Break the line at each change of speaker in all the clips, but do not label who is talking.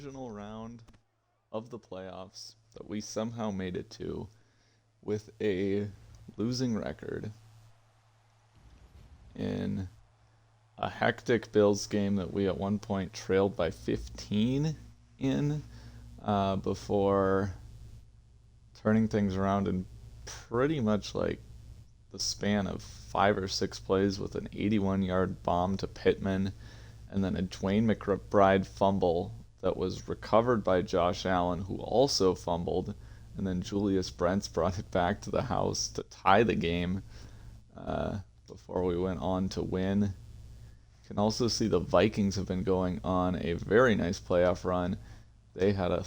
divisional round of the playoffs that we somehow made it to with a losing record in a hectic Bills game that we at one point trailed by 15 in before turning things around in pretty much like the span of 5 or 6 plays with an 81-yard bomb to Pittman and then a Dwayne McBride fumble that was recovered by Josh Allen, who also fumbled, and then Julius Brents brought it back to the house to tie the game before we went on to win. You can also see the Vikings have been going on a very nice playoff run. They had two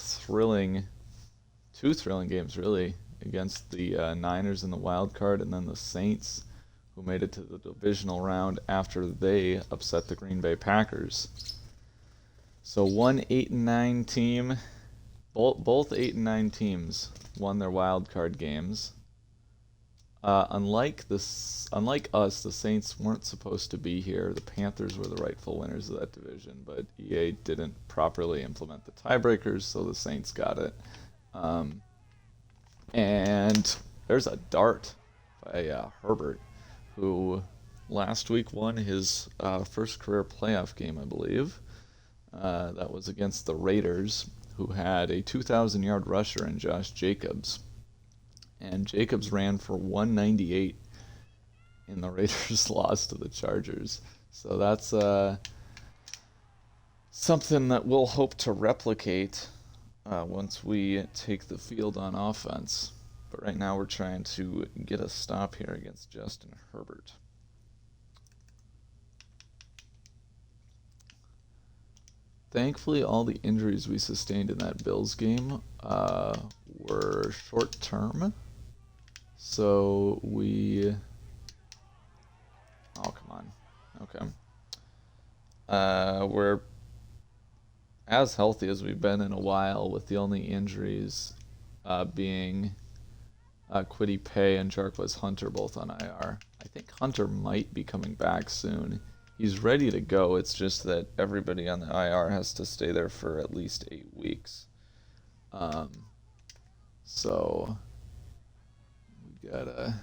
thrilling games really, against the Niners in the wild card, and then the Saints, who made it to the divisional round after they upset the Green Bay Packers. So 1-8-9 team, both 8-9 teams won their wild card games. Unlike us, the Saints weren't supposed to be here. The Panthers were the rightful winners of that division, but EA didn't properly implement the tiebreakers, so the Saints got it. And there's a dart by Herbert, who last week won his first career playoff game, I believe. That was against the Raiders, who had a 2,000-yard rusher in Josh Jacobs. And Jacobs ran for 198 in the Raiders' loss to the Chargers. So that's something that we'll hope to replicate once we take the field on offense. But right now we're trying to get a stop here against Justin Herbert. Thankfully, all the injuries we sustained in that Bills game were short-term. So we... Oh, come on. Okay. We're as healthy as we've been in a while, with the only injuries being Kwity Paye and Jarquez Hunter both on IR. I think Hunter might be coming back soon. He's ready to go. It's just that everybody on the IR has to stay there for at least 8 weeks. So we gotta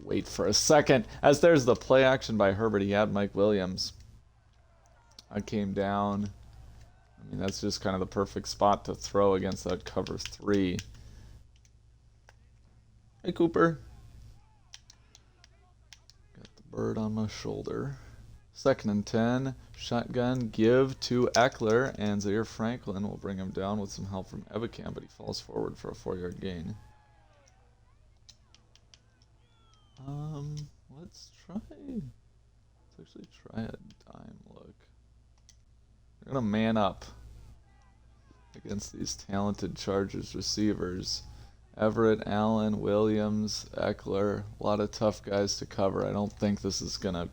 wait for a second. As there's the play action by Herbert, he had Mike Williams. I came down. I mean, that's just kind of the perfect spot to throw against that cover 3. Hey, Cooper. Got the bird on my shoulder. 2nd and 10. Shotgun give to Eckler, and Zaire Franklin will bring him down with some help from Evacam, but he falls forward for a 4-yard gain. Let's actually try a dime look. We're going to man up against these talented Chargers receivers. Everett, Allen, Williams, Eckler, a lot of tough guys to cover. I don't think this is going to,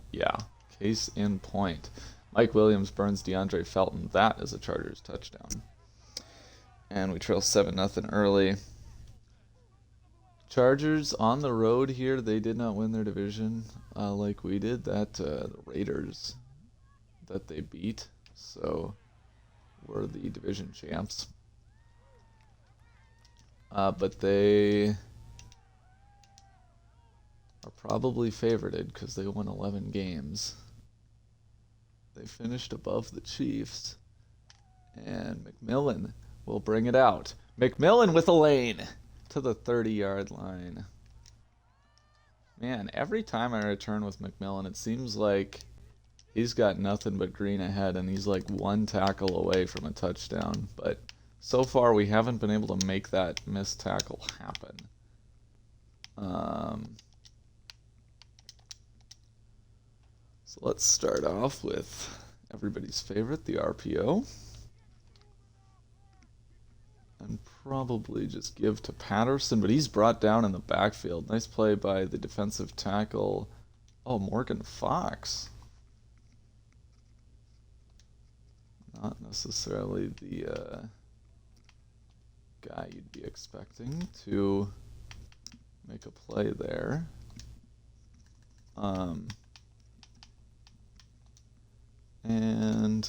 case in point. Mike Williams burns DeAndre Felton. That is a Chargers touchdown. And we trail 7-0 early. Chargers on the road here. They did not win their division like we did. The Raiders that they beat. So we're the division champs. But they are probably favorited because they won 11 games. They finished above the Chiefs. And McMillan will bring it out. McMillan with a lane to the 30-yard line. Man, every time I return with McMillan, it seems like he's got nothing but green ahead, and he's like 1 tackle away from a touchdown. But so far, we haven't been able to make that missed tackle happen. So let's start off with everybody's favorite, the RPO. And probably just give to Patterson, but he's brought down in the backfield. Nice play by the defensive tackle. Oh, Morgan Fox. Not necessarily the guy you'd be expecting to make a play there. And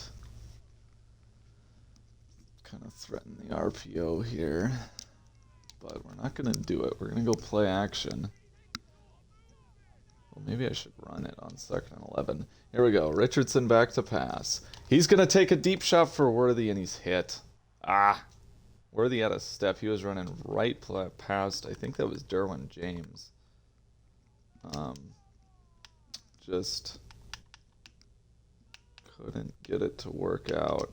kind of threaten the RPO here, but we're not going to do it. We're going to go play action. Well, maybe I should run it on 2nd and 11. Here we go. Richardson back to pass. He's going to take a deep shot for Worthy, and he's hit. Worthy had a step. He was running right past, I think that was Derwin James. Just couldn't get it to work out.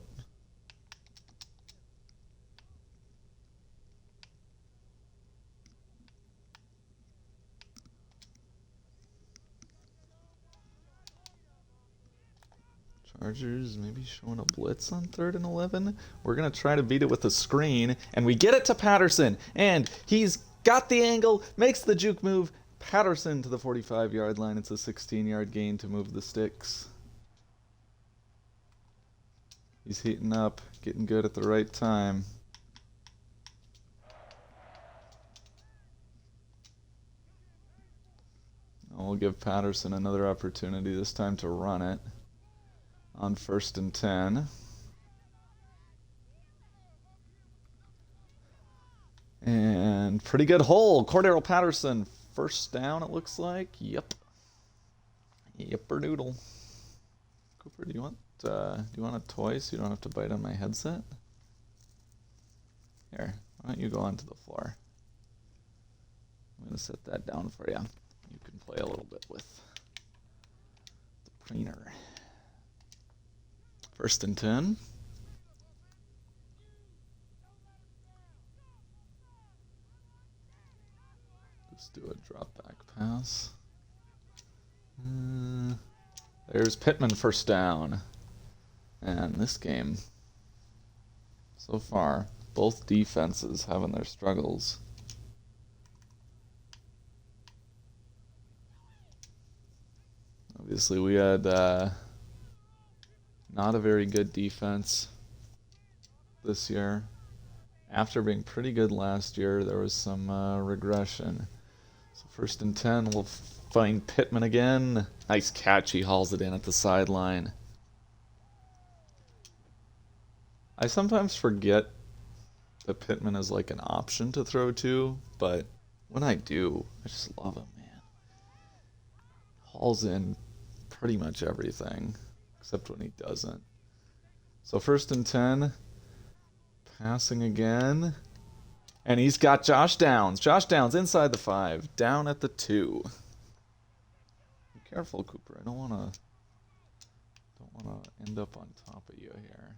Chargers maybe showing a blitz on 3rd and 11. We're going to try to beat it with a screen, and we get it to Patterson, and he's got the angle, makes the juke move. Patterson to the 45-yard line. It's a 16-yard gain to move the sticks. He's heating up, getting good at the right time. We'll give Patterson another opportunity, this time to run it on 1st and 10. And pretty good hole. Cordero Patterson, 1st down, it looks like. Yep. Yepper noodle. Cooper, do you want a toy so you don't have to bite on my headset? Here, why don't you go onto the floor? I'm going to set that down for you. You can play a little bit with the preener. 1st and 10. Just do a drop back pass. There's Pittman, 1st down. And this game, so far, both defenses having their struggles. Obviously, we had not a very good defense this year. After being pretty good last year, there was some regression. So 1st and 10, we'll find Pittman again. Nice catch, he hauls it in at the sideline. I sometimes forget that Pittman is like an option to throw to, but when I do, I just love him, man. Hauls in pretty much everything, except when he doesn't. So 1st and 10, passing again, and he's got Josh Downs. Josh Downs inside the 5, down at the 2. Be careful, Cooper. I don't want to end up on top of you here.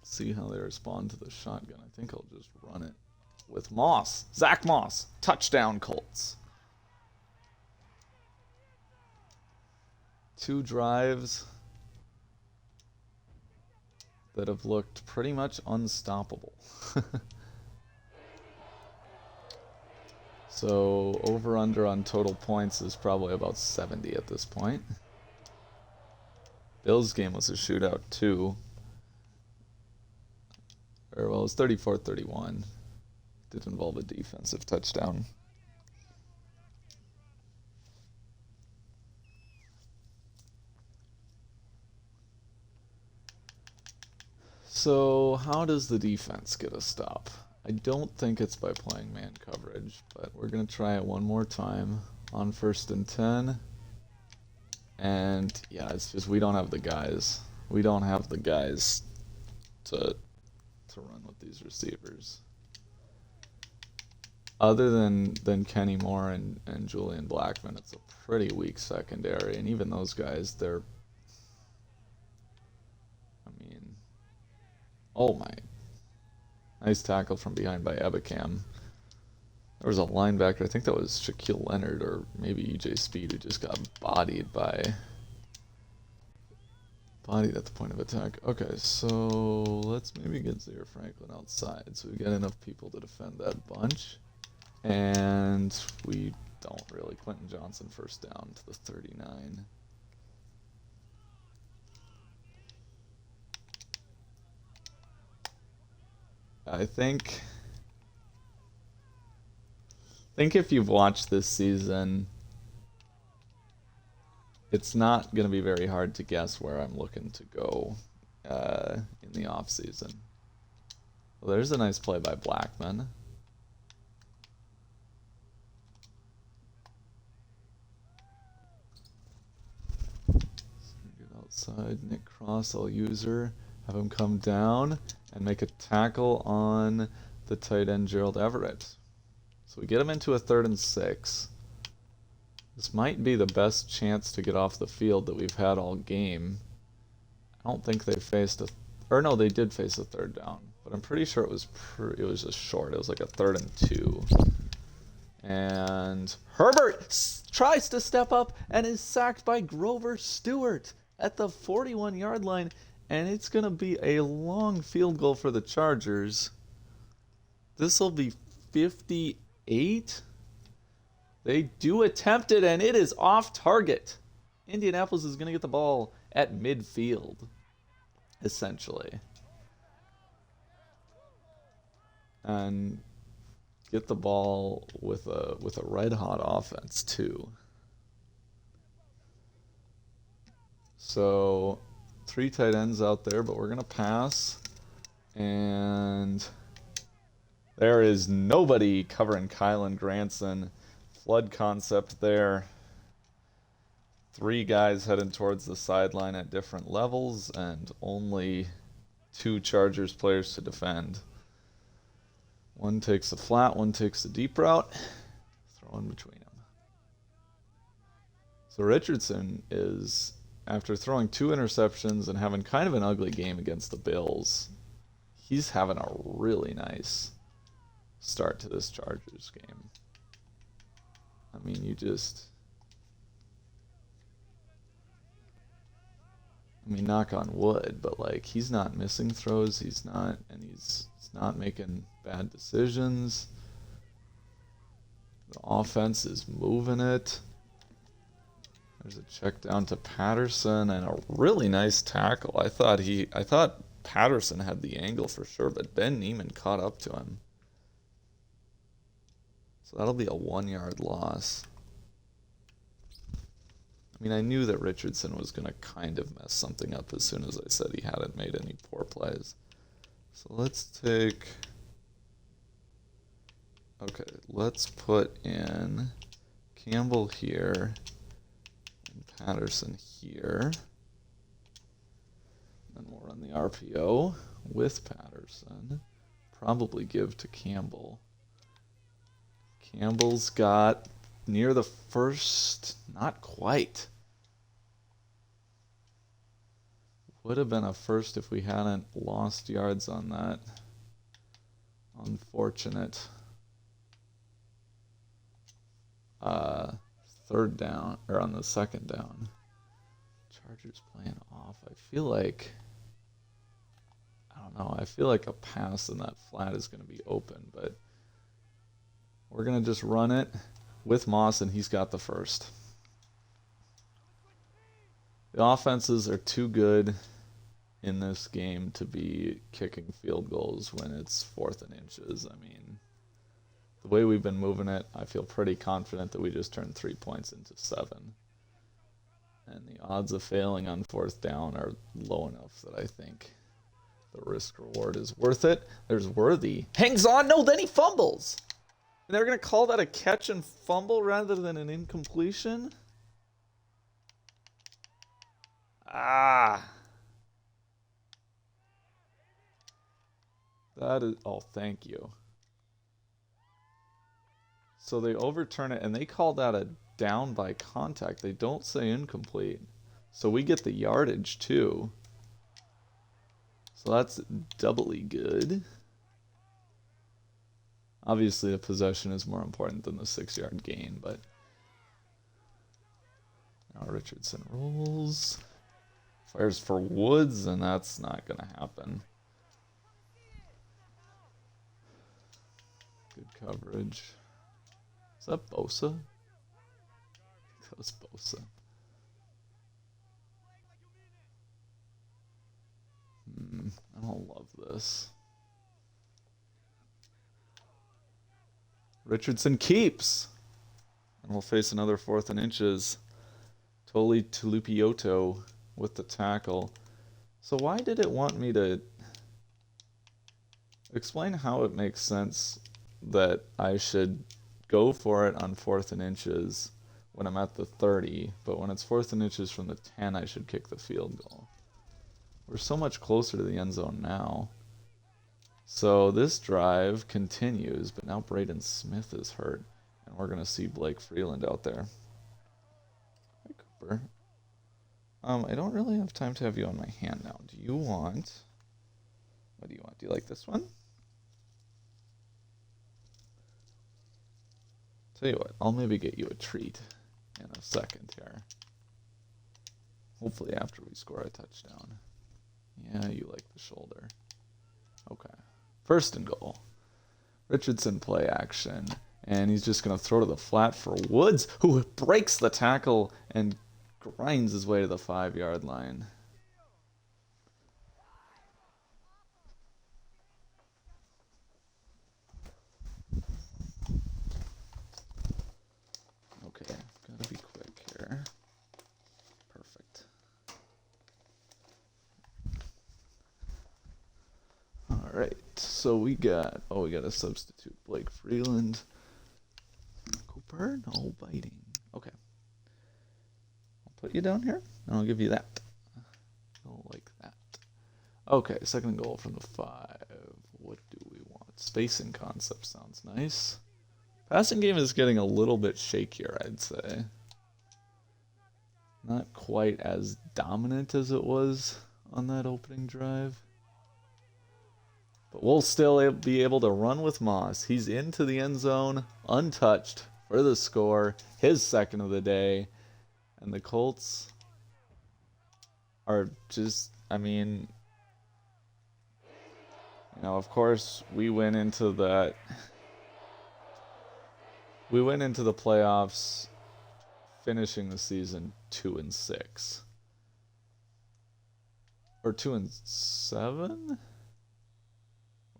See how they respond to the shotgun. I think I'll just run it with Moss. Zach Moss. Touchdown, Colts. 2 drives that have looked pretty much unstoppable. So over-under on total points is probably about 70 at this point. Bills game was a shootout too. Or, well, it was 34-31. Did involve a defensive touchdown. So how does the defense get a stop? I don't think it's by playing man coverage, but we're going to try it one more time on 1st and 10. And yeah, it's just we don't have the guys. We don't have the guys to run with these receivers. Other than Kenny Moore and Julian Blackman, it's a pretty weak secondary, and even those guys, they're, I mean, oh my, nice tackle from behind by Ebicam. There was a linebacker, I think that was Shaquille Leonard or maybe EJ Speed, who just got bodied at the point of attack. Okay, so let's maybe get Zaire Franklin outside so we get enough people to defend that bunch. And we don't really. Quentin Johnson 1st down to the 39. I think if you've watched this season, it's not going to be very hard to guess where I'm looking to go in the offseason. Well, there's a nice play by Blackman. Get outside, Nick Cross, I'll use her. Have him come down and make a tackle on the tight end Gerald Everett. So we get him into a 3rd and 6. This might be the best chance to get off the field that we've had all game. I don't think they faced a... Or no, they did face a 3rd down. But I'm pretty sure it was just short. It was like a 3rd and 2. And Herbert tries to step up and is sacked by Grover Stewart at the 41-yard line. And it's going to be a long field goal for the Chargers. This will be 58. They do attempt it, and it is off target. Indianapolis is going to get the ball at midfield, essentially. And get the ball with a red-hot offense, too. So 3 tight ends out there, but we're going to pass. And there is nobody covering Kylan Granson. Flood concept there. 3 guys heading towards the sideline at different levels, and only 2 Chargers players to defend. One takes the flat, one takes the deep route. Throw in between them. So Richardson is, after throwing 2 interceptions and having kind of an ugly game against the Bills, he's having a really nice start to this Chargers game. I mean, knock on wood, but like, he's not missing throws, he's not making bad decisions. The offense is moving it. There's a check down to Patterson and a really nice tackle. I thought Patterson had the angle for sure, but Ben Neiman caught up to him. So that'll be a 1-yard loss. I mean, I knew that Richardson was going to kind of mess something up as soon as I said he hadn't made any poor plays. So let's take... Okay, let's put in Campbell here and Patterson here. Then we'll run the RPO with Patterson. Probably give to Campbell. Campbell's got near the first, not quite. Would have been a first if we hadn't lost yards on that. Unfortunate. 3rd down, or on the 2nd down. Chargers playing off. I feel like a pass in that flat is going to be open, but we're going to just run it with Moss, and he's got the first. The offenses are too good in this game to be kicking field goals when it's 4th and inches. I mean, the way we've been moving it, I feel pretty confident that we just turned 3 points into 7. And the odds of failing on 4th down are low enough that I think the risk reward is worth it. There's Worthy. Hangs on. No, then he fumbles. And they're going to call that a catch and fumble rather than an incompletion? Ah. That is... Oh, thank you. So they overturn it, and they call that a down by contact. They don't say incomplete. So we get the yardage, too. So that's doubly good. Obviously, the possession is more important than the 6-yard gain, but... Now Richardson rolls. Fires for Woods, and that's not going to happen. Good coverage. Is that Bosa? That was Bosa. I don't love this. Richardson keeps. And we'll face another 4th and inches. Totally Tulupioto with the tackle. So why did it want me to explain how it makes sense that I should go for it on 4th and inches when I'm at the 30, but when it's 4th and inches from the 10, I should kick the field goal. We're so much closer to the end zone now. So this drive continues, but now Braden Smith is hurt, and we're going to see Blake Freeland out there. Hi, Cooper. I don't really have time to have you on my hand now. Do you want... What do you want? Do you like this one? Tell you what, I'll maybe get you a treat in a second here. Hopefully after we score a touchdown. Yeah, you like the shoulder. Okay. 1st and goal. Richardson play action. And he's just going to throw to the flat for Woods, who breaks the tackle and grinds his way to the 5-yard line. Okay, gotta be quick here. Perfect. Alright, so we got a substitute. Blake Freeland. Cooper, no biting. Okay. I'll put you down here, and I'll give you that. I'll like that. Okay, 2nd and goal from the 5. What do we want? Spacing concept sounds nice. Passing game is getting a little bit shakier, I'd say. Not quite as dominant as it was on that opening drive. But we'll still be able to run with Moss. He's into the end zone, untouched for the score, his 2nd of the day. And the Colts are just, I mean, you know, of course, we went into the playoffs finishing the season 2-6. Or 2-7?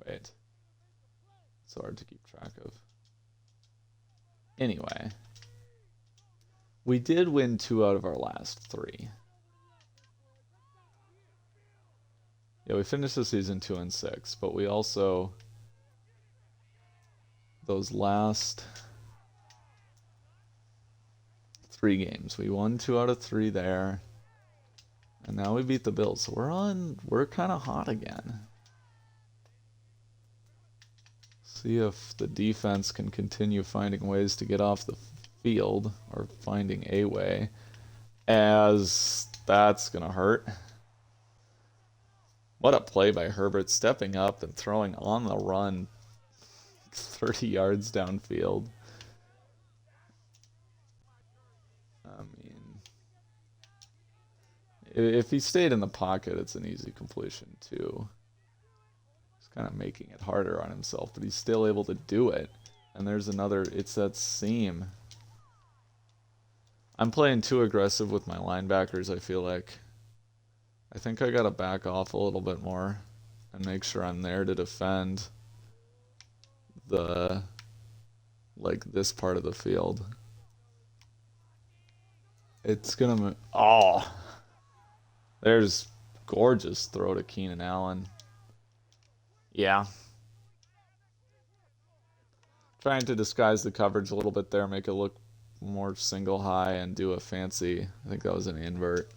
Wait. It's hard to keep track of. Anyway. We did win 2 out of our last 3. Yeah, we finished the season 2-6, but we also... Those last 3 games. We won 2 out of 3 there. And now we beat the Bills. So we're kind of hot again. See if the defense can continue finding ways to get off the field, or finding a way, as that's going to hurt. What a play by Herbert, stepping up and throwing on the run 30 yards downfield. I mean, if he stayed in the pocket, it's an easy completion too. He's kind of making it harder on himself, but he's still able to do it. And there's another, it's that seam. I'm playing too aggressive with my linebackers, I feel like. I think I gotta back off a little bit more and make sure I'm there to defend this part of the field. It's gonna there's gorgeous throw to Keenan Allen. Yeah. Trying to disguise the coverage a little bit there, make it look more single high, and do a fancy, I think that was an invert.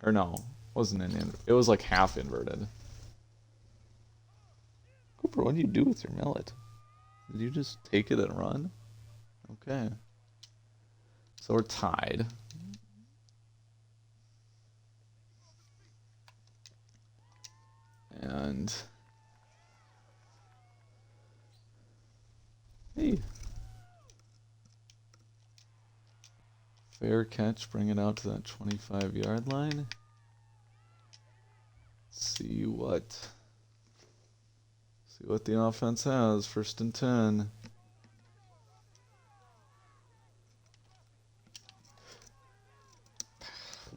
Or no, wasn't an invert. It was like half inverted. Cooper, what do you do with your millet? Did you just take it and run? Okay. So we're tied. And... Hey. Fair catch, bring it out to that 25-yard line. See what the offense has. 1st and 10.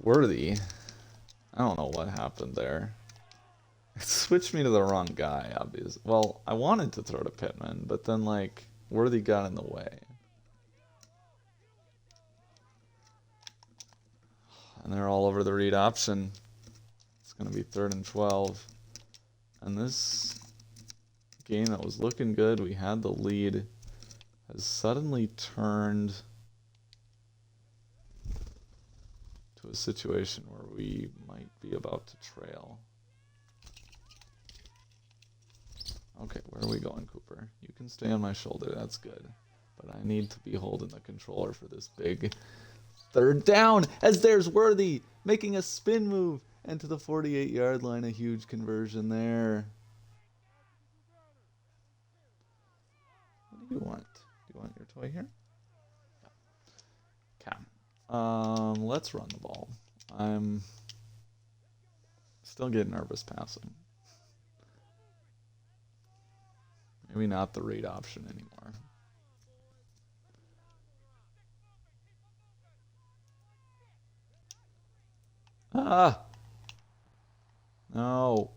Worthy. I don't know what happened there. It switched me to the wrong guy, obviously. Well, I wanted to throw to Pittman, but then, like, Worthy got in the way. And they're all over the read option. It's going to be 3rd and 12. And this game that was looking good, we had the lead, has suddenly turned to a situation where we might be about to trail. Okay, where are we going, Cooper? You can stay on my shoulder, that's good. But I need to be holding the controller for this big 3rd down, as there's Worthy making a spin move and to the 48-yard line, a huge conversion there. What do you want? Do you want your toy here? Okay. Let's run the ball. I'm still getting nervous passing. Maybe not the read option anymore. Ah! No.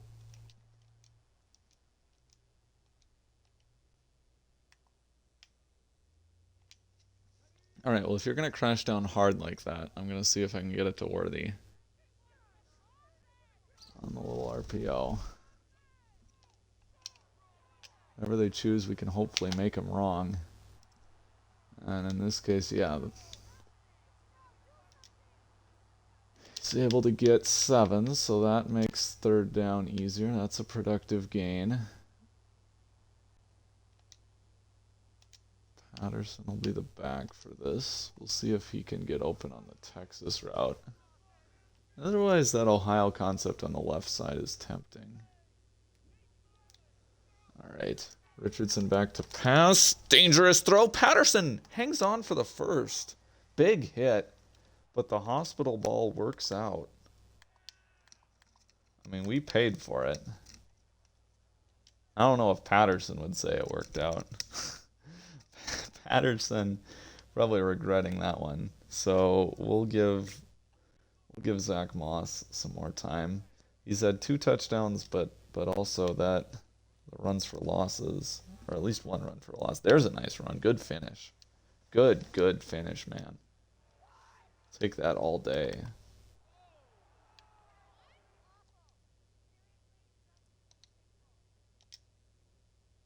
Alright, well, if you're going to crash down hard like that, I'm going to see if I can get it to Worthy on the little RPO. Whatever they choose, we can hopefully make them wrong. And in this case, yeah. He's able to get 7, so that makes 3rd down easier. That's a productive gain. Patterson will be the back for this. We'll see if he can get open on the Texas route. Otherwise, that Ohio concept on the left side is tempting. Alright, Richardson back to pass. Dangerous throw. Patterson hangs on for the 1st. Big hit, but the hospital ball works out. I mean, we paid for it. I don't know if Patterson would say it worked out. Patterson probably regretting that one. So we'll give Zach Moss some more time. He's had 2 touchdowns, but also that the runs for losses, or at least 1 run for loss. There's a nice run. Good finish. Good finish, man. Take that all day.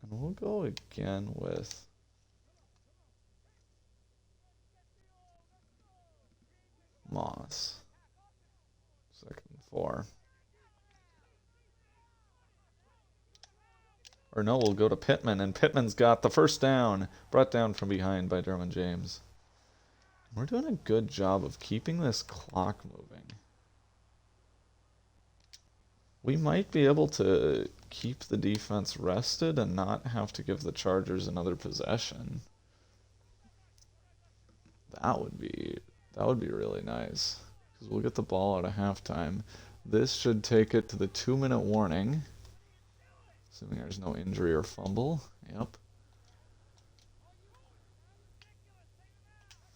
And we'll go again with Moss. 2nd and 4. Or no, we'll go to Pittman, and Pittman's got the 1st down, brought down from behind by Derwin James. We're doing a good job of keeping this clock moving. We might be able to keep the defense rested and not have to give the Chargers another possession. That would be really nice, because we'll get the ball out of halftime. This should take it to the 2-minute warning, assuming there's no injury or fumble. Yep.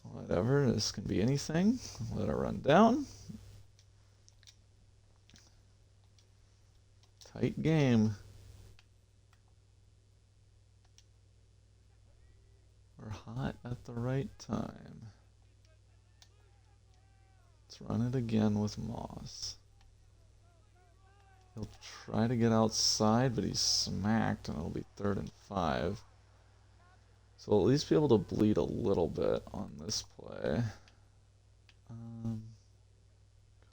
Whatever, this can be anything. Let it run down. Tight game. We're hot at the right time. Let's run it again with Moss. He'll try to get outside, but he's smacked, and it'll be 3rd and 5. So we'll at least be able to bleed a little bit on this play. Kind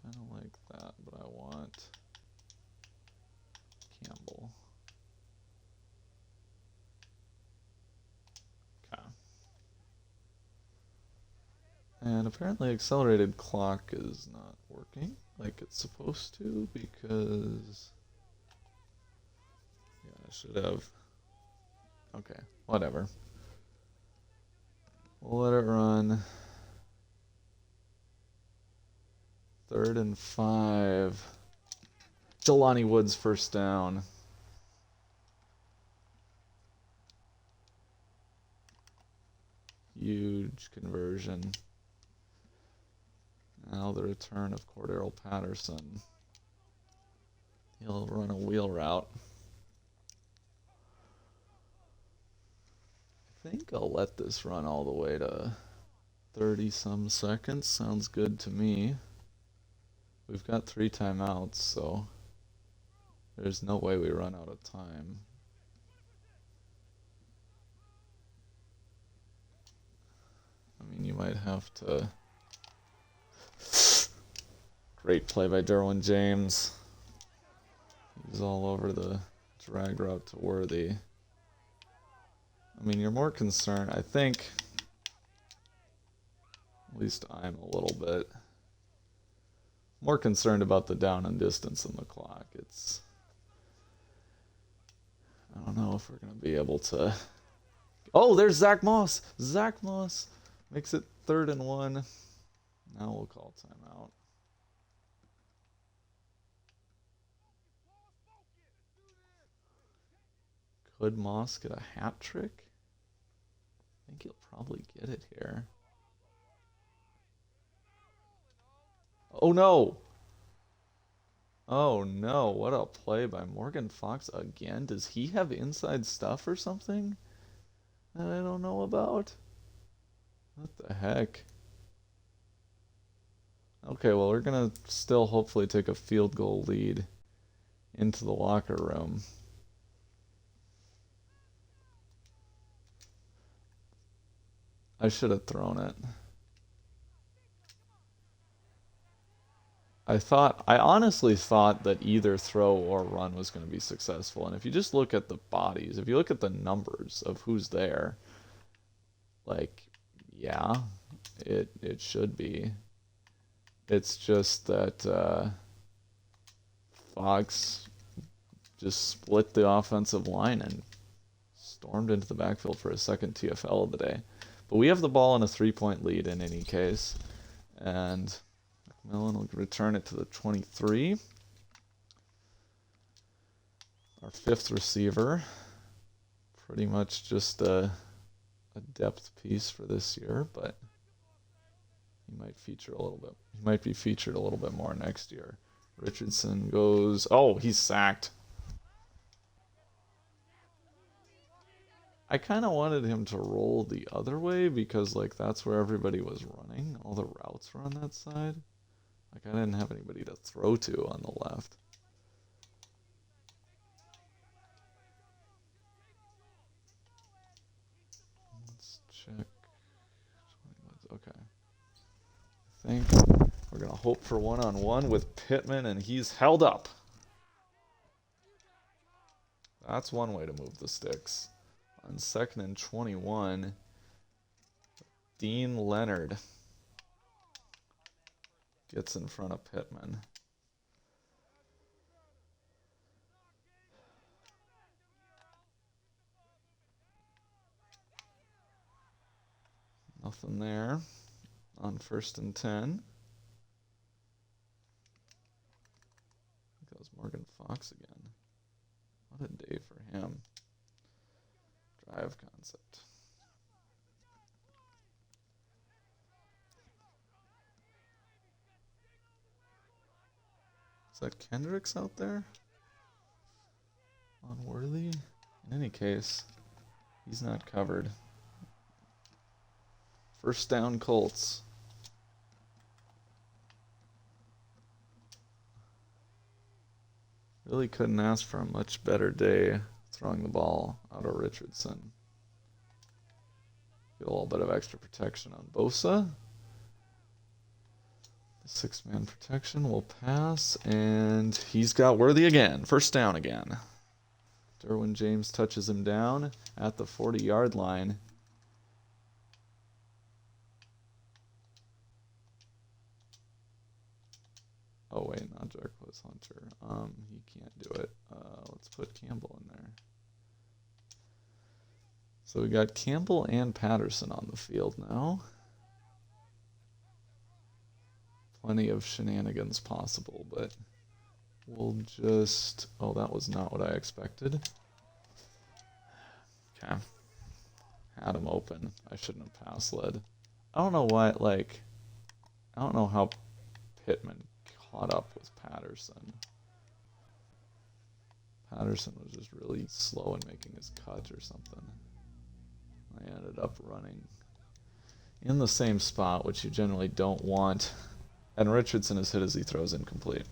of like that, but I want Campbell. Okay. And apparently accelerated clock is not working like it's supposed to, because yeah, I should have. Okay, whatever. We'll let it run. 3rd and 5. Jelani Woods 1st down. Huge conversion. Now the return of Cordero Patterson. He'll run a wheel route. I think I'll let this run all the way to 30-some seconds. Sounds good to me. We've got 3 timeouts, so there's no way we run out of time. I mean, you might have to... Great play by Derwin James. He's all over the drag route to Worthy. I mean, you're more concerned, I think, at least I'm a little bit more concerned about the down and distance in the clock. I don't know if we're going to be able to... Oh, there's Zach Moss! Zach Moss makes it 3rd and 1. Now we'll call timeout. Could Moss get a hat trick? I think he'll probably get it here. Oh no! Oh no, what a play by Morgan Fox again. Does he have inside stuff or something that I don't know about? What the heck? Okay, well, we're gonna still hopefully take a field goal lead into the locker room. I should have thrown it. I honestly thought that either throw or run was going to be successful. And if you just look at the bodies, if you look at the numbers of who's there, like, yeah, it should be. It's just that Fox just split the offensive line and stormed into the backfield for his second TFL of the day. But we have the ball in a 3-point lead in any case. And McMillan will return it to the 23. Our 5th receiver. Pretty much just a depth piece for this year, but he might feature a little bit. He might be featured a little bit more next year. Richardson goes... Oh, he's sacked. I kind of wanted him to roll the other way because, like, that's where everybody was running. All the routes were on that side. Like, I didn't have anybody to throw to on the left. Let's check. Okay. I think we're going to hope for one-on-one with Pittman, and he's held up. That's one way to move the sticks. On 2nd and 21, Dean Leonard gets in front of Pittman. Nothing there on 1st and 10. That was Morgan Fox again. What a day for him. Drive concept. Is that Kendricks out there? Unworthy? In any case, he's not covered. 1st down Colts. Really couldn't ask for a much better day throwing the ball out of Richardson. Get a little bit of extra protection on Bosa. The 6-man protection will pass, and he's got Worthy again. 1st down again. Derwin James touches him down at the 40-yard line. Oh, wait, not Jarquez Hunter. He can't do it. Let's put Campbell in there. So we got Campbell and Patterson on the field now. Plenty of shenanigans possible, but we'll just... Oh, that was not what I expected. Okay. Had him open. I shouldn't have pass led. I don't know why, like... I don't know how Pittman caught up with Patterson. Patterson was just really slow in making his cut or something. I ended up running in the same spot, which you generally don't want And Richardson is hit as he throws incomplete.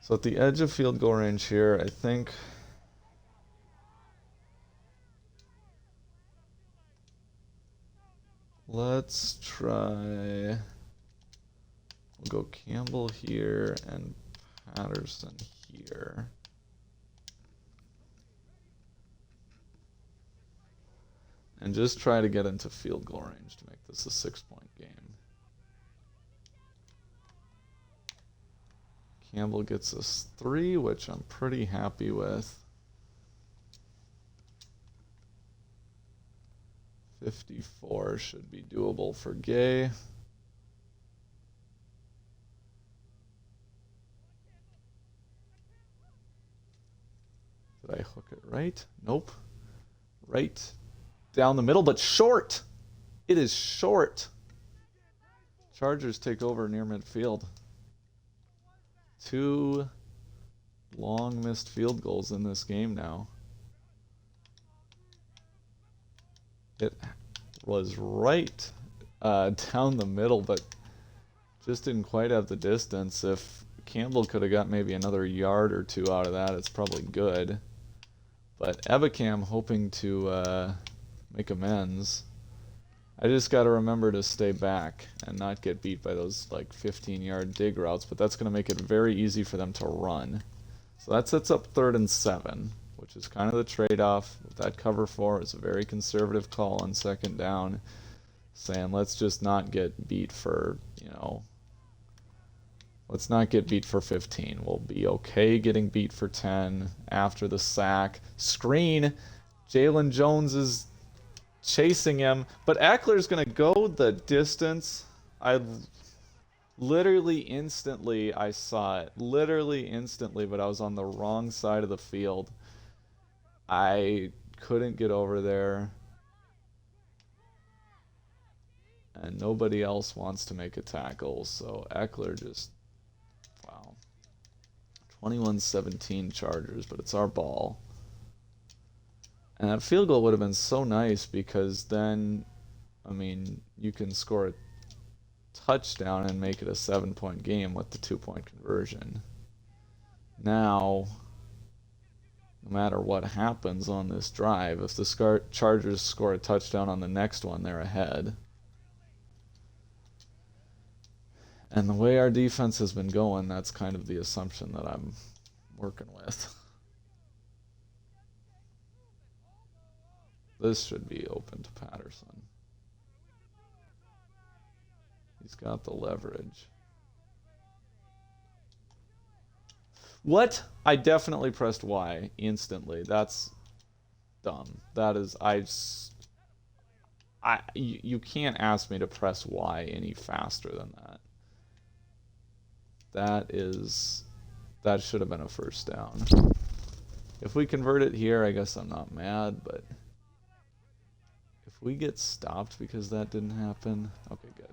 So at the edge of field goal range here, I think let's try, we'll go Campbell here and Patterson here. And just try to get into field goal range to make this a 6-point game. Campbell gets us 3, which I'm pretty happy with. 54 should be doable for Gay. Did I hook it right? Nope. Right down the middle, but short. It is short. Chargers take over near midfield. 2 long missed field goals in this game now. It was right down the middle, but just didn't quite have the distance. If Campbell could have got maybe another yard or 2 out of that, it's probably good. But Ebicam hoping to make amends. I just got to remember to stay back and not get beat by those like 15-yard dig routes, but that's going to make it very easy for them to run. So that sets up 3rd and 7, which is kind of the trade-off. With that cover 4, it's a very conservative call on 2nd down, saying let's just not get beat for, let's not get beat for 15. We'll be okay getting beat for 10 after the sack. Screen. Jalen Jones is chasing him, but Eckler's going to go the distance. I literally instantly I saw it. Literally instantly, but I was on the wrong side of the field. I couldn't get over there. And nobody else wants to make a tackle, so Eckler just, wow. 21-17 Chargers, but it's our ball. And that field goal would have been so nice because then, you can score a touchdown and make it a 7-point game with the 2-point conversion. Now, no matter what happens on this drive, if the Chargers score a touchdown on the next one, they're ahead. And the way our defense has been going, that's kind of the assumption that I'm working with. This should be open to Patterson. He's got the leverage. What? I definitely pressed Y instantly. That's dumb. That is, you can't ask me to press Y any faster than that. That should have been a 1st down. If we convert it here, I guess I'm not mad, but if we get stopped because that didn't happen, okay, good.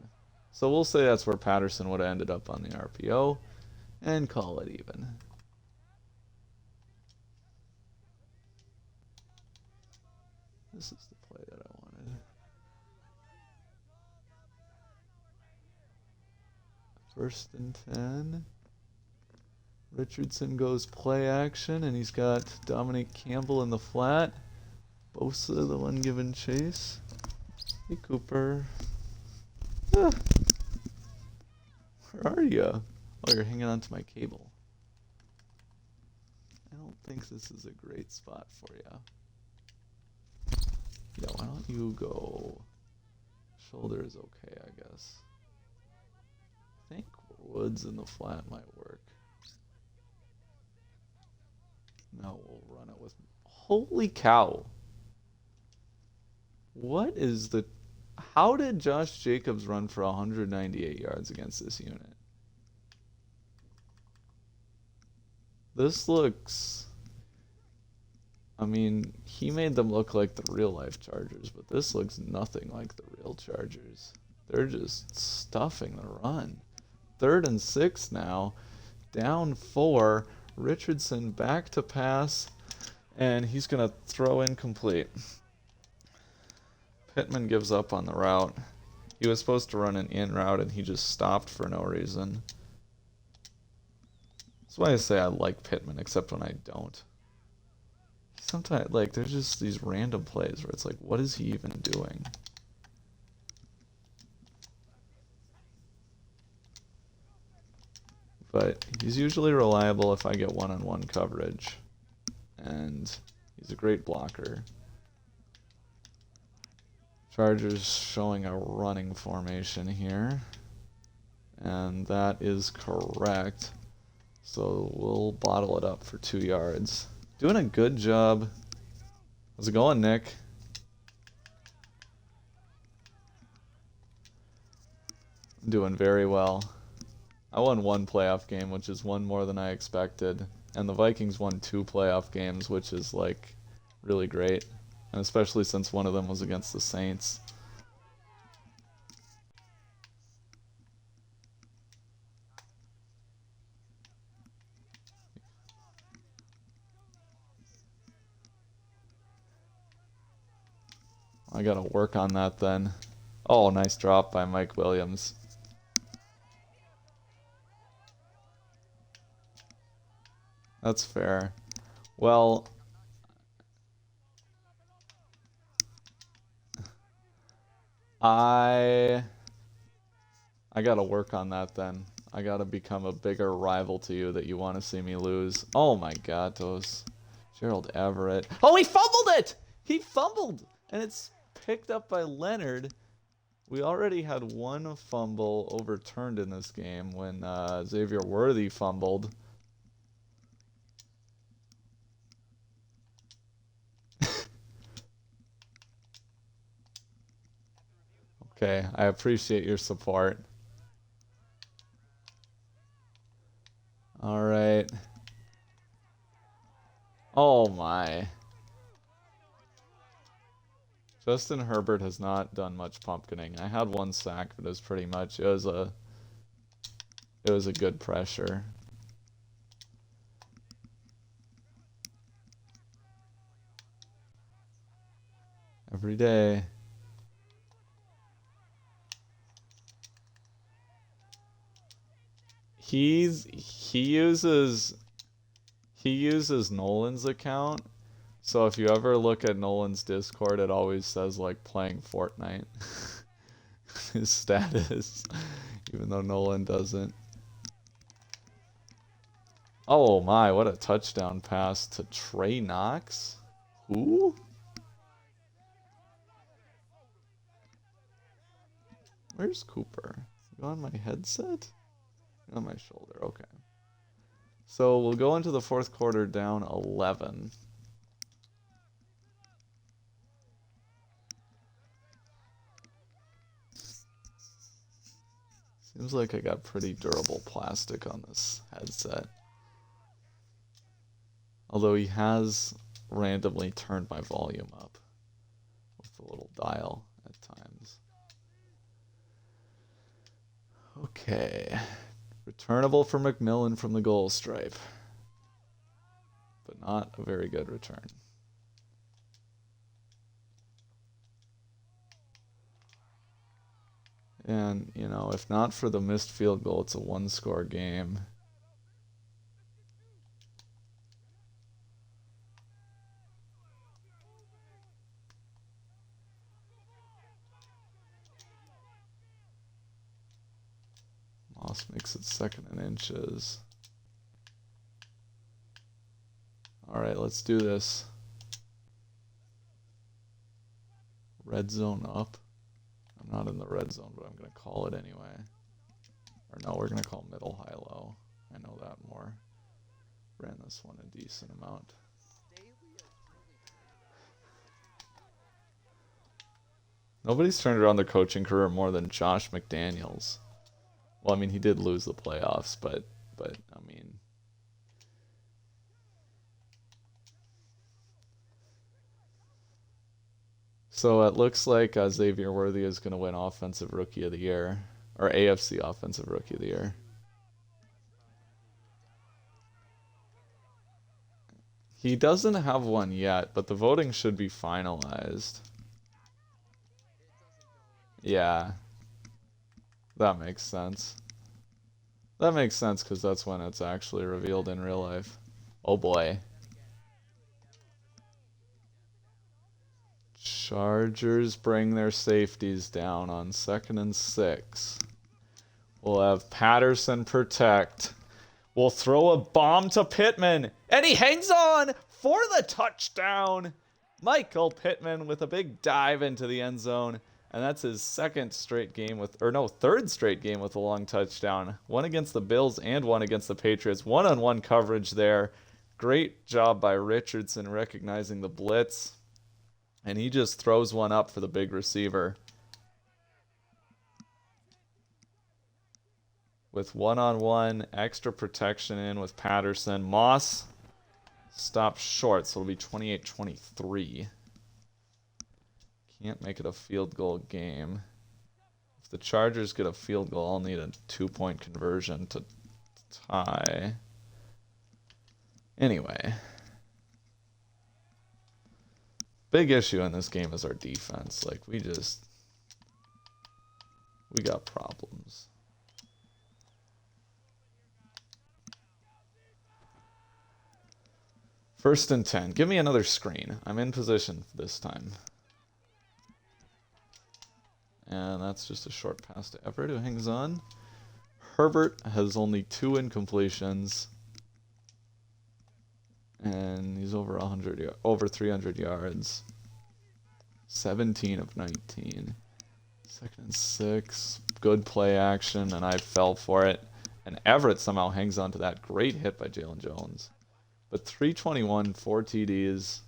So we'll say that's where Patterson would have ended up on the RPO and call it even. This is the play that I wanted. 1st and 10. Richardson goes play action, and he's got Dominic Campbell in the flat. Bosa, the one giving chase. Hey, Cooper. Ah. Where are you? Oh, you're hanging on to my cable. I don't think this is a great spot for you. Yeah, why don't you go? Shoulder is okay, I guess. I think Woods in the flat might work. No, we'll run it with... Holy cow! What is the... How did Josh Jacobs run for 198 yards against this unit? This looks... he made them look like the real-life Chargers, but this looks nothing like the real Chargers. They're just stuffing the run. 3rd and 6 now. Down 4. Richardson back to pass, and he's going to throw incomplete. Pittman gives up on the route. He was supposed to run an in route and he just stopped for no reason. That's why I say I like Pittman, except when I don't. Sometimes, like, there's just these random plays where it's like, what is he even doing? But he's usually reliable if I get one-on-one coverage. And he's a great blocker. Chargers showing a running formation here. And that is correct. So we'll bottle it up for 2 yards. Doing a good job. How's it going, Nick? I'm doing very well. I won 1 playoff game, which is 1 more than I expected. And the Vikings won 2 playoff games, which is, like, really great. And especially since one of them was against the Saints. I gotta work on that then. Oh, nice drop by Mike Williams. That's fair. Well, I gotta work on that then. I gotta become a bigger rival to you that you want to see me lose. Oh my God, those Gerald Everett. Oh, he fumbled it! He fumbled! And it's picked up by Leonard. We already had 1 fumble overturned in this game when Xavier Worthy fumbled. Okay, I appreciate your support. All right. Oh my. Justin Herbert has not done much pumpkining. I had 1 sack, but it was pretty much it was a good pressure. Every day. He uses Nolan's account. So if you ever look at Nolan's Discord, it always says like playing Fortnite. His status, even though Nolan doesn't. Oh my, what a touchdown pass to Trey Knox. Who? Where's Cooper? Is he on my headset? On my shoulder, okay. So we'll go into the 4th quarter down 11. Seems like I got pretty durable plastic on this headset. Although he has randomly turned my volume up with the little dial at times. Okay. Returnable for McMillan from the goal stripe. But not a very good return. And, you know, if not for the missed field goal, it's a 1-score game. Moss makes it 2nd and inches. Alright, let's do this. Red zone up. I'm not in the red zone, but I'm going to call it anyway. Or no, we're going to call middle, high, low. I know that more. Ran this one a decent amount. Nobody's turned around their coaching career more than Josh McDaniels. Well, I mean, he did lose the playoffs, but I mean... So it looks like Xavier Worthy is going to win Offensive Rookie of the Year. Or AFC Offensive Rookie of the Year. He doesn't have one yet, but the voting should be finalized. Yeah. That makes sense. That makes sense because that's when it's actually revealed in real life. Oh boy. Chargers bring their safeties down on 2nd and 6. We'll have Patterson protect. We'll throw a bomb to Pittman. And he hangs on for the touchdown. Michael Pittman with a big dive into the end zone. And that's his third straight game with a long touchdown. One against the Bills and one against the Patriots. One-on-one coverage there. Great job by Richardson recognizing the blitz. And he just throws one up for the big receiver. With one-on-one, extra protection in with Patterson. Moss stops short, so it'll be 28-23. Can't make it a field goal game. If the Chargers get a field goal, I'll need a 2-point conversion to tie. Anyway. Big issue in this game is our defense. Like, we got problems. First and 10. Give me another screen. I'm in position this time. And that's just a short pass to Everett, who hangs on. Herbert has only 2 incompletions. And he's over 300 yards. 17 of 19. 2nd and 6. Good play action, and I fell for it. And Everett somehow hangs on to that. Great hit by Jalen Jones. But 321, 4 TDs.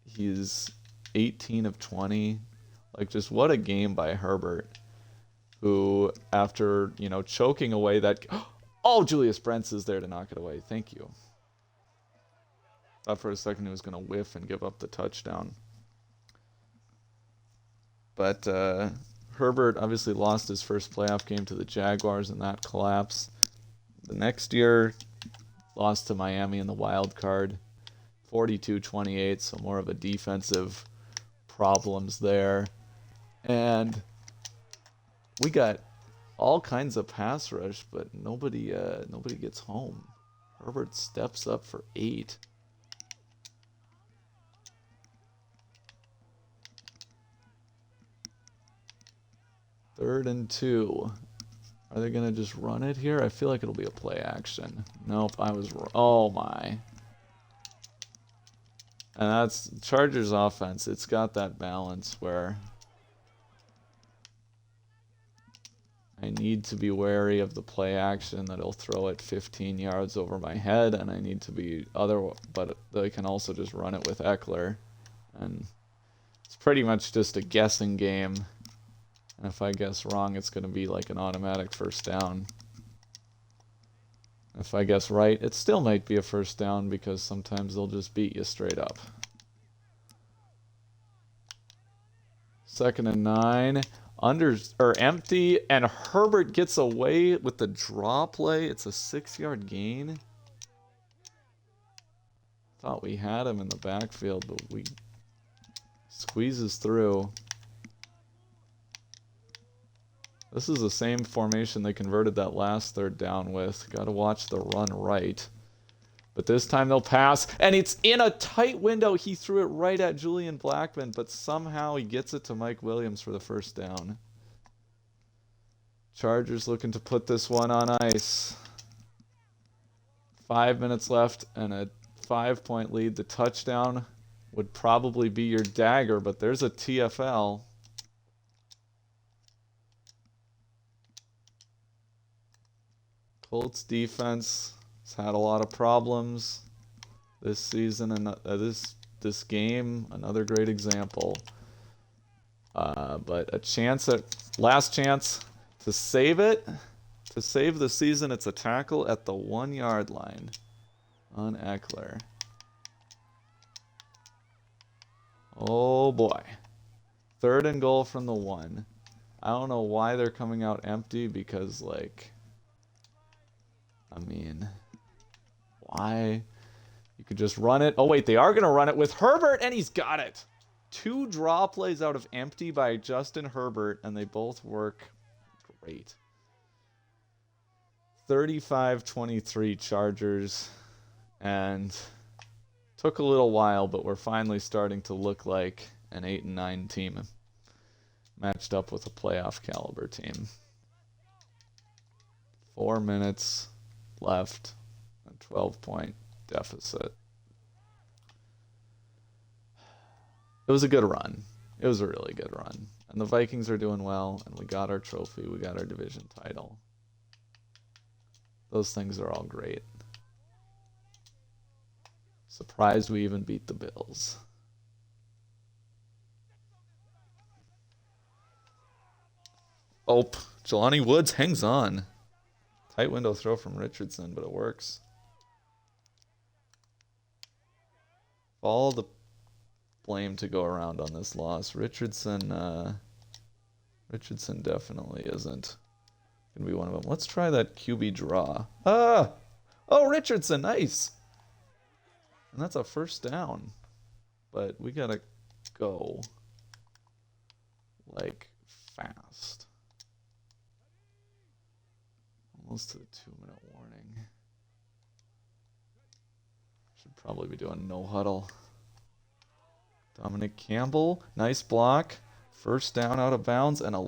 He's 18 of 20. Like, just what a game by Herbert. Who, after, choking away that... Oh, Julius Brents is there to knock it away. Thank you. Thought for a second he was going to whiff and give up the touchdown. But Herbert obviously lost his first playoff game to the Jaguars in that collapse. The next year, lost to Miami in the wild card. 42-28, so more of a defensive problems there. And we got all kinds of pass rush, but nobody gets home. Herbert steps up for 8. Third and 2. Are they going to just run it here? I feel like it'll be a play action. Nope, I was wrong. Oh my. And that's Chargers offense. It's got that balance where I need to be wary of the play action that he'll throw it 15 yards over my head, and I need to be but they can also just run it with Eckler. And it's pretty much just a guessing game. And if I guess wrong, it's going to be like an automatic first down. If I guess right, it still might be a first down because sometimes they'll just beat you straight up. 2nd and 9. Empty, and Herbert gets away with the draw play. It's a 6-yard gain. Thought we had him in the backfield, but we squeezes through. This is the same formation they converted that last 3rd down with. Got to watch the run right. But this time they'll pass, and it's in a tight window. He threw it right at Julian Blackman, but somehow he gets it to Mike Williams for the first down. Chargers looking to put this one on ice. 5 minutes left and a 5-point lead. The touchdown would probably be your dagger, but there's a TFL. Colts defense has had a lot of problems this season, and this game, another great example. But last chance to save it, to save the season. It's a tackle at the 1-yard line on Eckler. Oh boy, 3rd and goal from the 1. I don't know why they're coming out empty because why? You could just run it. Oh, wait, they are going to run it with Herbert, and he's got it. 2 draw plays out of empty by Justin Herbert, and they both work great. 35-23 Chargers, and took a little while, but we're finally starting to look like an 8-9 team matched up with a playoff caliber team. 4 minutes left, a 12-point deficit. It was a good run. It was a really good run. And the Vikings are doing well, and we got our trophy. We got our division title. Those things are all great. Surprised we even beat the Bills. Oh, Jelani Woods hangs on. Tight window throw from Richardson, but it works. All the blame to go around on this loss. Richardson definitely isn't going to be one of them. Let's try that QB draw. Oh, Richardson, nice. And that's a first down. But we got to go like fast. Almost to the 2-minute warning. Should probably be doing no huddle. Dominic Campbell, nice block. First down out of bounds, and a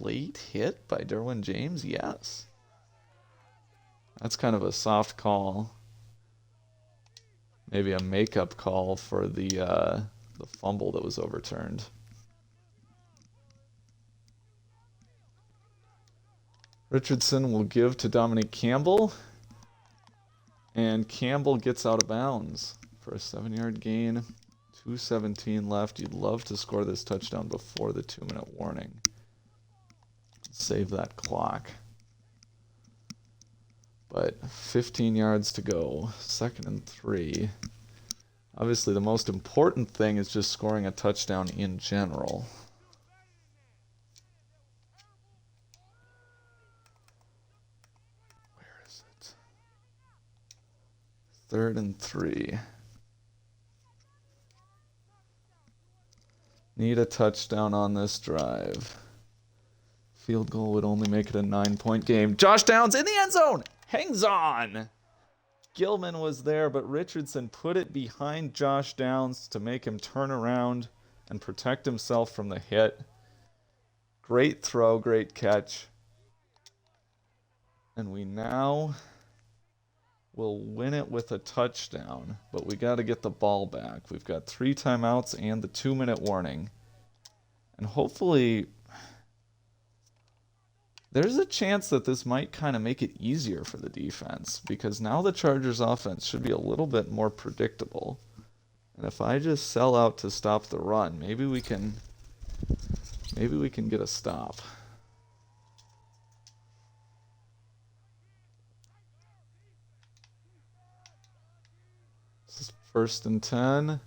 late hit by Derwin James. Yes. That's kind of a soft call. Maybe a makeup call for the fumble that was overturned. Richardson will give to Dominic Campbell. And Campbell gets out of bounds for a 7-yard gain. 2:17 left. You'd love to score this touchdown before the 2-minute warning. Save that clock. But 15 yards to go. 2nd and 3. Obviously, the most important thing is just scoring a touchdown in general. Where is it? 3rd and 3. Need a touchdown on this drive. Field goal would only make it a 9-point game. Josh Downs in the end zone. Hangs on. Gilman was there, but Richardson put it behind Josh Downs to make him turn around and protect himself from the hit. Great throw, great catch. And we now will win it with a touchdown, but we got to get the ball back. We've got 3 timeouts and the 2-minute warning. And hopefully there's a chance that this might kind of make it easier for the defense, because now the Chargers offense should be a little bit more predictable. And if I just sell out to stop the run, maybe we can get a stop. This is 1st and 10.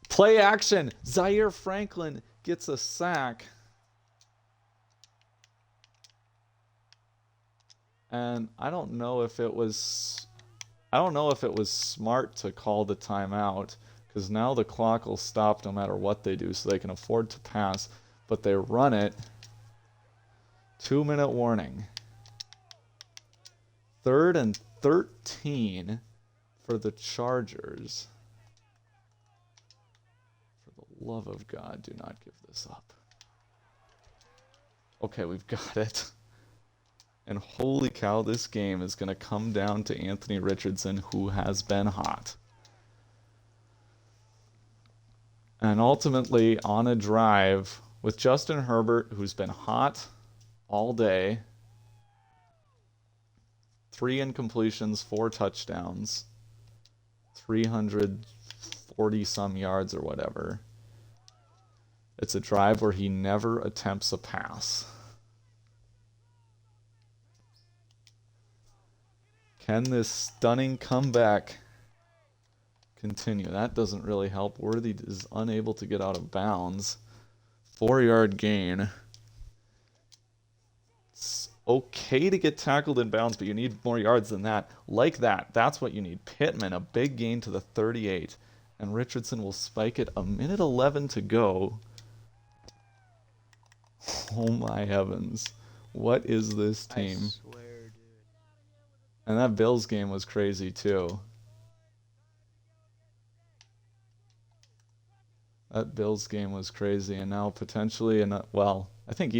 Play action. Zaire Franklin gets a sack. And I don't know if it was smart to call the timeout, because now the clock will stop no matter what they do, so they can afford to pass, but they run it. 2-minute warning. 3rd and 13 for the Chargers. For the love of God, do not give this up. Okay, we've got it. And holy cow, this game is going to come down to Anthony Richardson, who has been hot. And ultimately, on a drive with Justin Herbert, who's been hot all day, 3 incompletions, 4 touchdowns, 340-some yards or whatever. It's a drive where he never attempts a pass. Can this stunning comeback continue? That doesn't really help. Worthy is unable to get out of bounds. 4-yard gain. It's okay to get tackled in bounds, but you need more yards than that. Like that. That's what you need. Pittman, a big gain to the 38. And Richardson will spike it. 1:11 to go. Oh my heavens. What is this team?
I swear, dude.
And that Bills game was crazy too. That Bills game was crazy, and now potentially, well, I think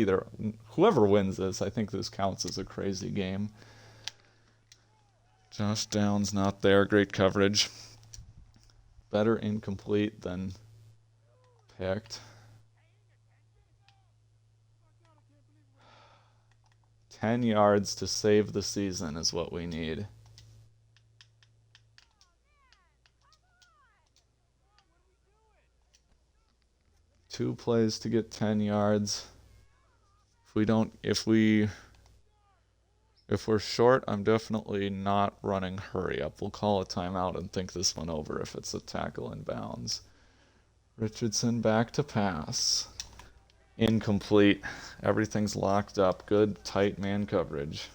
whoever wins this, I think this counts as a crazy game. Josh Downs not there, great coverage. Better incomplete than picked. 10 yards to save the season is what we need. Two plays to get 10 yards. If we're short, I'm definitely not running hurry up. We'll call a timeout and think this one over if it's a tackle in bounds. Richardson back to pass. Incomplete. Everything's locked up. Good tight man coverage.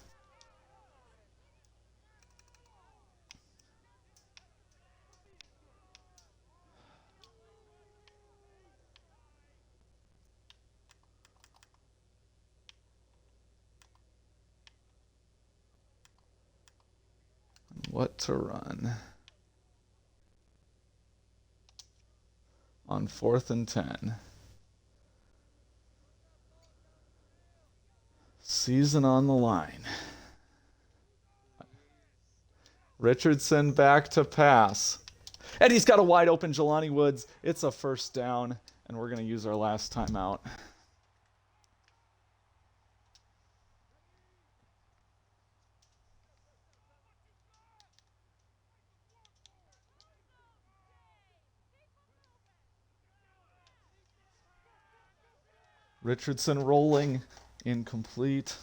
What to run? On 4th and 10. Season on the line. Richardson back to pass. And he's got a wide open Jelani Woods. It's a first down, and we're going to use our last timeout. Richardson rolling. Incomplete.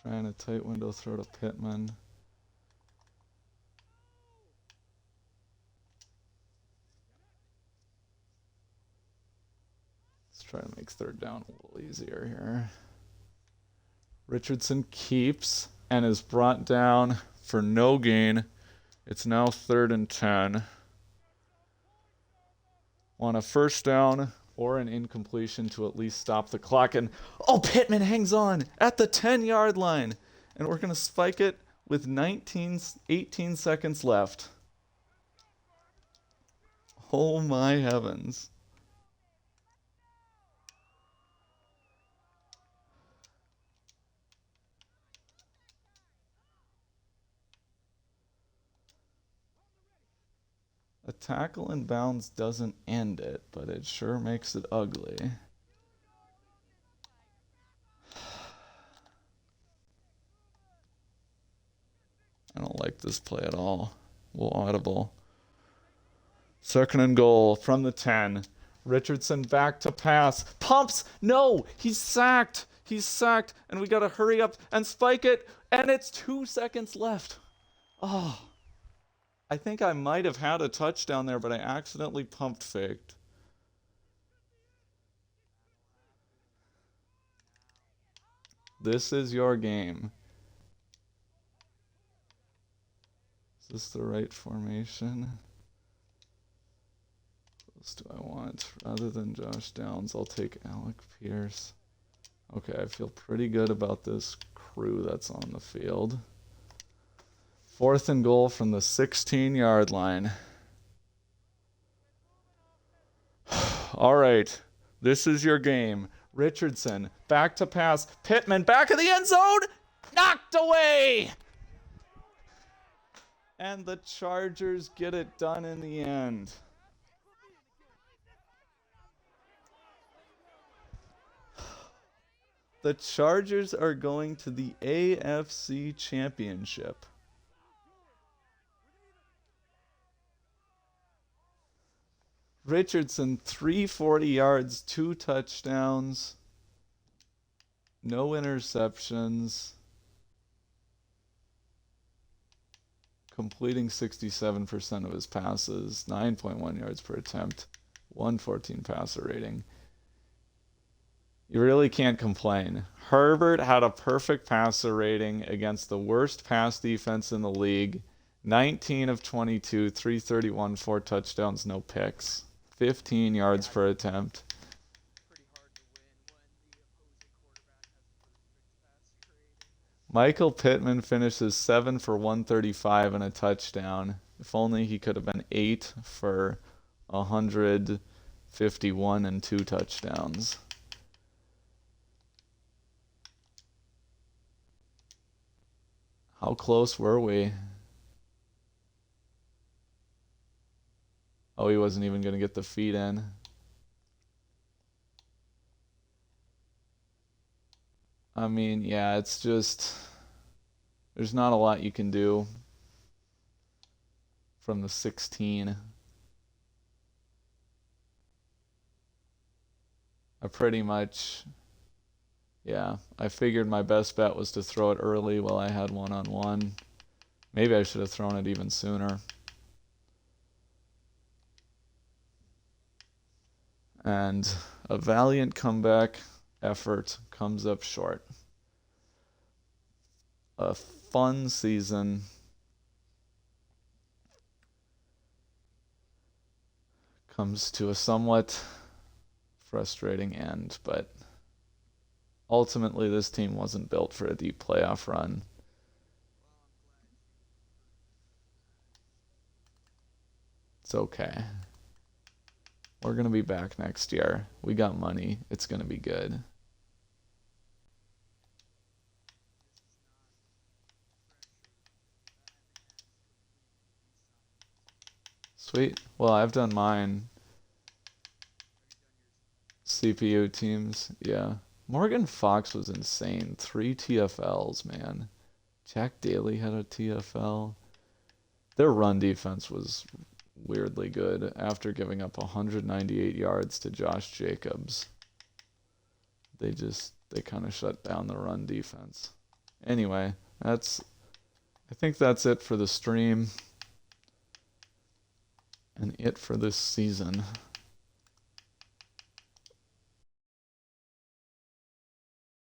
Trying a tight window throw to Pittman. Let's try to make 3rd down a little easier here. Richardson keeps and is brought down for no gain. It's now 3rd and 10. Want a first down or an incompletion to at least stop the clock. And, Pittman hangs on at the 10-yard line. And we're going to spike it with 18 seconds left. Oh my heavens. A tackle in bounds doesn't end it, but it sure makes it ugly. I don't like this play at all. We'll audible. 2nd and goal from the 10. Richardson back to pass. Pumps! No! He's sacked! And we gotta hurry up and spike it, and it's 2 seconds left. I think I might have had a touchdown there, but I accidentally pump faked. This is your game. Is this the right formation? What else do I want? Rather than Josh Downs, I'll take Alec Pierce. Okay, I feel pretty good about this crew that's on the field. 4th and goal from the 16-yard line. All right, this is your game. Richardson, back to pass. Pittman, back of the end zone. Knocked away. And the Chargers get it done in the end. The Chargers are going to the AFC Championship. Richardson, 340 yards, 2 touchdowns, no interceptions, completing 67% of his passes, 9.1 yards per attempt, 114 passer rating. You really can't complain. Herbert had a perfect passer rating against the worst pass defense in the league. 19 of 22, 331, 4 touchdowns, no picks. 15 yards per attempt. Michael Pittman finishes 7 for 135 and a touchdown. If only he could have been 8 for 151 and 2 touchdowns. How close were we? Oh, he wasn't even going to get the feed in. I mean, yeah, it's just... There's not a lot you can do from the 16. I pretty much... Yeah, I figured my best bet was to throw it early while I had one-on-one. Maybe I should have thrown it even sooner. And a valiant comeback effort comes up short. A fun season comes to a somewhat frustrating end, but ultimately this team wasn't built for a deep playoff run. It's okay. We're going to be back next year. We got money. It's going to be good. Sweet. Well, I've done mine. CPU teams. Yeah. Morgan Fox was insane. 3 TFLs, man. Jack Daly had a TFL. Their run defense was weirdly good after giving up 198 yards to Josh Jacobs. They kind of shut down the run defense. Anyway, I think that's it for the stream and it for this season.